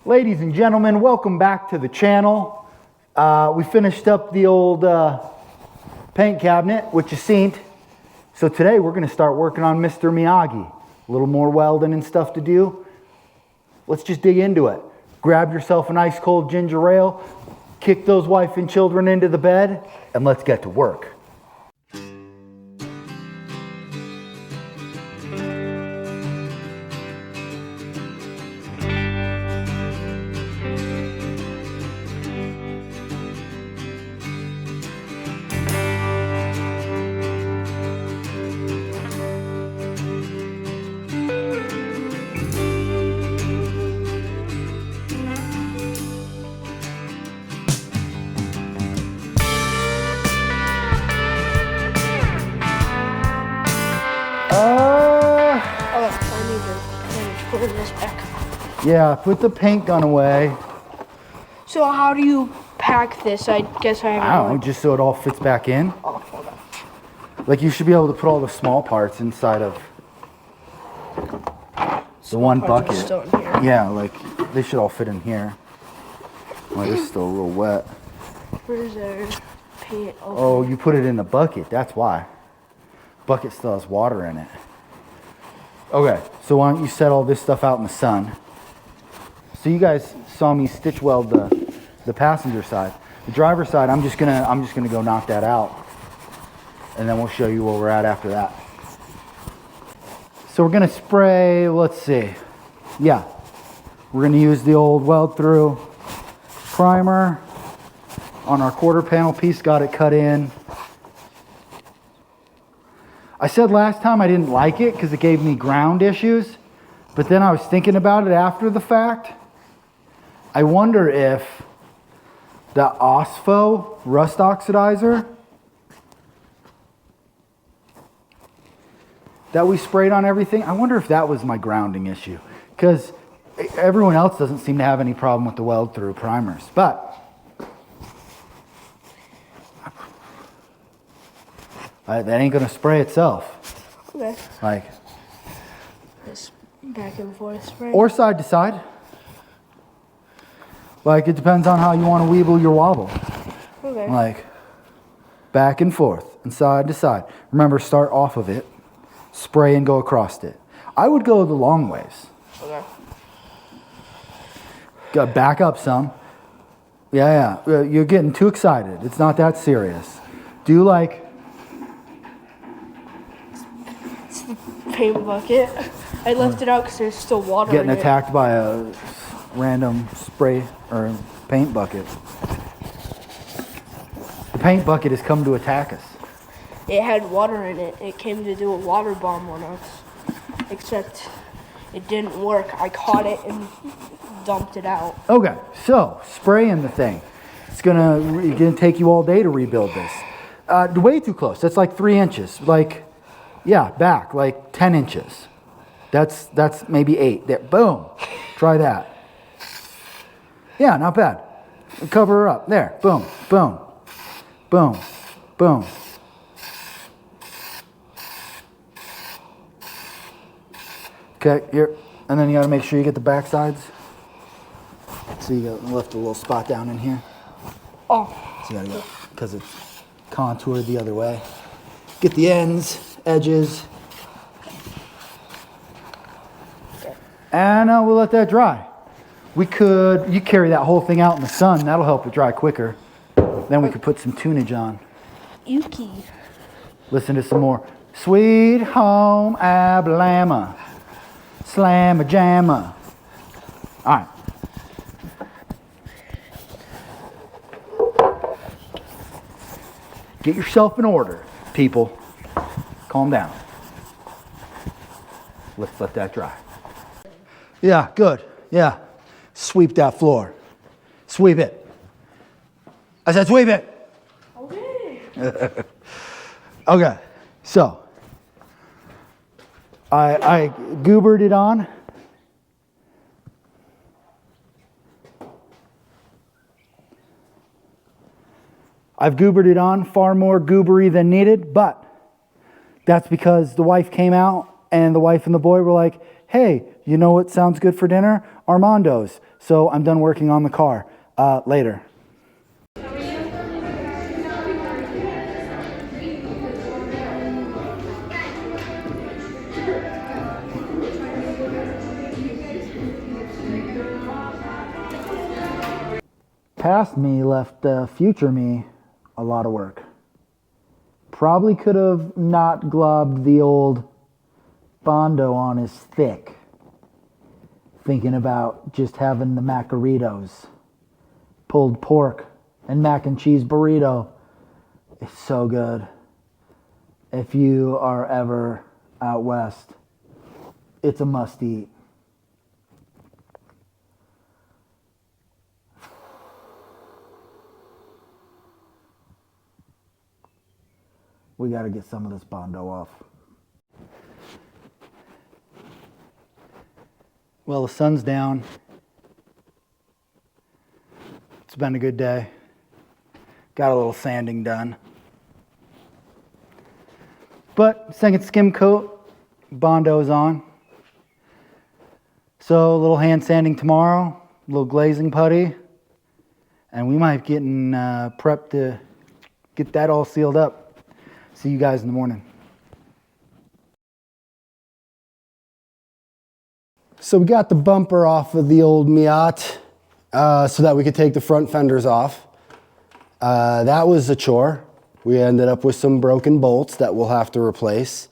Ladies and gentlemen, welcome back to the channel. We finished up the old paint cabinet, which is seen. So today we're going to start working on Mr. Miyagi. A little more welding and stuff to do. Let's just dig into it. Grab yourself an ice cold ginger ale, kick those wife and children into the bed, and let's get to work. Putting this back. Yeah, put the paint gun away. So how do you pack this? I guess I haven't. I don't know, just so it all fits back in. Oh, hold on. Like you should be able to put all the small parts inside of the one bucket. Still in here. Yeah, like they should all fit in here. Oh, it's still a little wet. Where's our paint? Oh, you put it in the bucket. That's why. Bucket still has water in it. Okay, so why don't you set all this stuff out in the sun? So you guys saw me stitch weld the passenger side. The driver's side, I'm just gonna go knock that out, and then we'll show you where we're at after that. So we're gonna spray. Let's see. Yeah, we're gonna use the old weld through primer on our quarter panel piece. Got it cut in. I said last time I didn't like it because it gave me ground issues, but then I was thinking about it after the fact. I wonder if the OSFO rust oxidizer that we sprayed on everything, I wonder if that was my grounding issue, because everyone else doesn't seem to have any problem with the weld through primers, but that ain't gonna spray itself. Okay. Like This back and forth spray. or side to side. Like it depends on how you want to weeble your wobble. Okay. Like back and forth and side to side. Remember, start off of it, spray and go across it. I would go the long ways. Okay. Got back up some. Yeah. You're getting too excited. It's not that serious. Do like Paint bucket. I left it out because there's still water getting in it. attacked by a random spray or paint bucket. The paint bucket has come to attack us. It had water in it. It came to do a water bomb on us. Except it didn't work. I caught it and dumped it out. Okay, so spraying the thing. It's gonna take you all day to rebuild this. Way too close. That's like 3 inches. Like, yeah, back like 10 inches. That's maybe 8. There, boom. Try that. Yeah, not bad. Cover her up. There. Boom. Boom. Boom. Boom. Okay, here. And then you got to make sure you get the back sides. So you got left a little spot down in here. Oh. So you got to go, because it's contoured the other way. Get the ends, edges. And we'll let that dry. You carry that whole thing out in the sun. That'll help it dry quicker. Then we could put some tunage on. Yuki. Listen to some more. Sweet home Alabama. Slamma jamma. All right. Get yourself in order, people. Calm down. Let's let that dry. Yeah, good. Yeah. Sweep that floor. Sweep it. I said sweep it. Okay. Okay. So I goobered it on. I've goobered it on, far more goobery than needed, but that's because the wife came out and the wife and the boy were like, hey, you know what sounds good for dinner? Armando's. So I'm done working on the car. Later. Past me left future me a lot of work. Probably could have not globbed the old Bondo on his thick. Thinking about just having the Macaritos. Pulled pork and mac and cheese burrito. It's so good. If you are ever out west, it's a must eat. We got to get some of this Bondo off. Well, the sun's down. It's been a good day. Got a little sanding done. But second skim coat, Bondo's on. So a little hand sanding tomorrow, a little glazing putty, and we might be getting prepped to get that all sealed up. See you guys in the morning. So we got the bumper off of the old Miata so that we could take the front fenders off. That was a chore. We ended up with some broken bolts that we'll have to replace.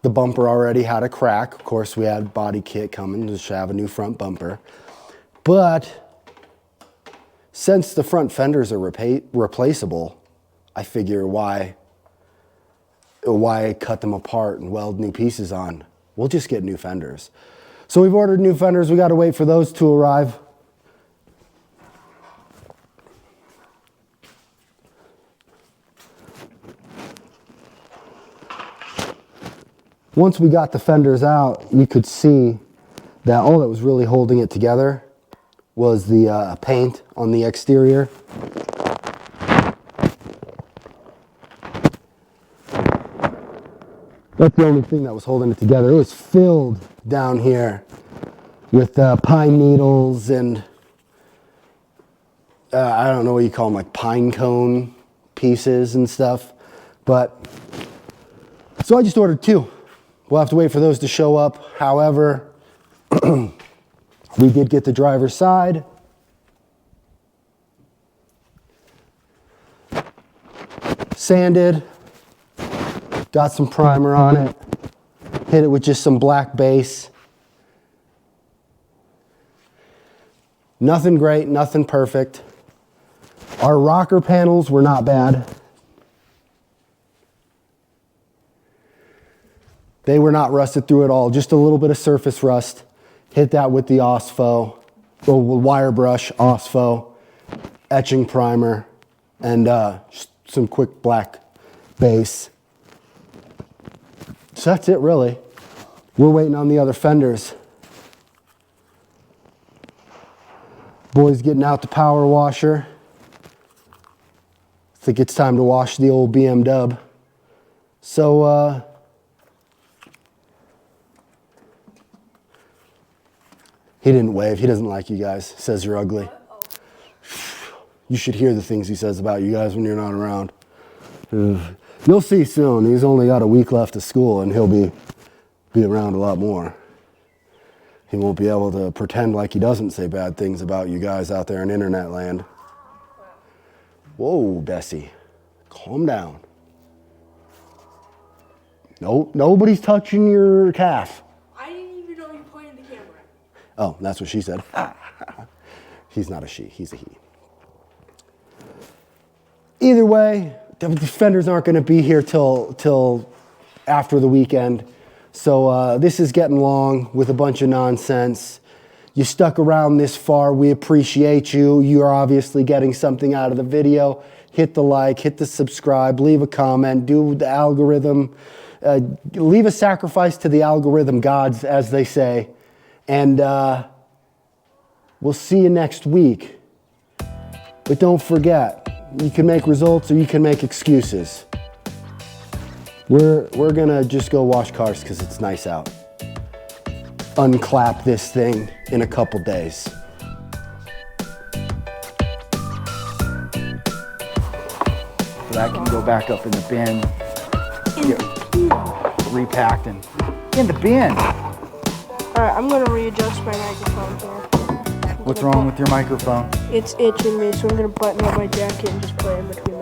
The bumper already had a crack. Of course, we had body kit coming to have a new front bumper. But since the front fenders are replaceable, I figure why cut them apart and weld new pieces on? We'll just get new fenders. So we've ordered new fenders. We got to wait for those to arrive. Once we got the fenders out, you could see that all that was really holding it together was the paint on the exterior. That's the only thing that was holding it together. It was filled down here with pine needles and I don't know what you call them, like pine cone pieces and stuff. But so I just ordered two. We'll have to wait for those to show up. However, we did get the driver's side. Sanded. Got some primer on it. Hit it with just some black base. Nothing great, nothing perfect. Our rocker panels were not bad. They were not rusted through at all, just a little bit of surface rust. Hit that with the OSFO, or wire brush, OSFO, etching primer, and some quick black base. So that's it really. We're waiting on the other fenders. Boys getting out the power washer. I think it's time to wash the old BMW. So he didn't wave. He doesn't like you guys. Says you're ugly. You should hear the things he says about you guys when you're not around. You'll see soon. He's only got a week left of school and he'll be around a lot more. He won't be able to pretend like he doesn't say bad things about you guys out there in internet land. Whoa, Bessie. Calm down. Nope, nobody's touching your calf. I didn't even know you pointed the camera. Oh, that's what she said. He's not a she, he's a he. Either way, the fenders aren't going to be here till after the weekend. So this is getting long with a bunch of nonsense. You stuck around this far. We appreciate you. You're obviously getting something out of the video. Hit the like, hit the subscribe, leave a comment, do the algorithm. Leave a sacrifice to the algorithm gods, as they say. And we'll see you next week. But don't forget, you can make results or you can make excuses. We're gonna just go wash cars because it's nice out. unclap this thing in a couple days. So that can go back up in the bin, get repacked and in the bin. Alright, I'm gonna readjust my microphone here. What's wrong with your microphone? It's itching me, so I'm gonna button up my jacket and just play in between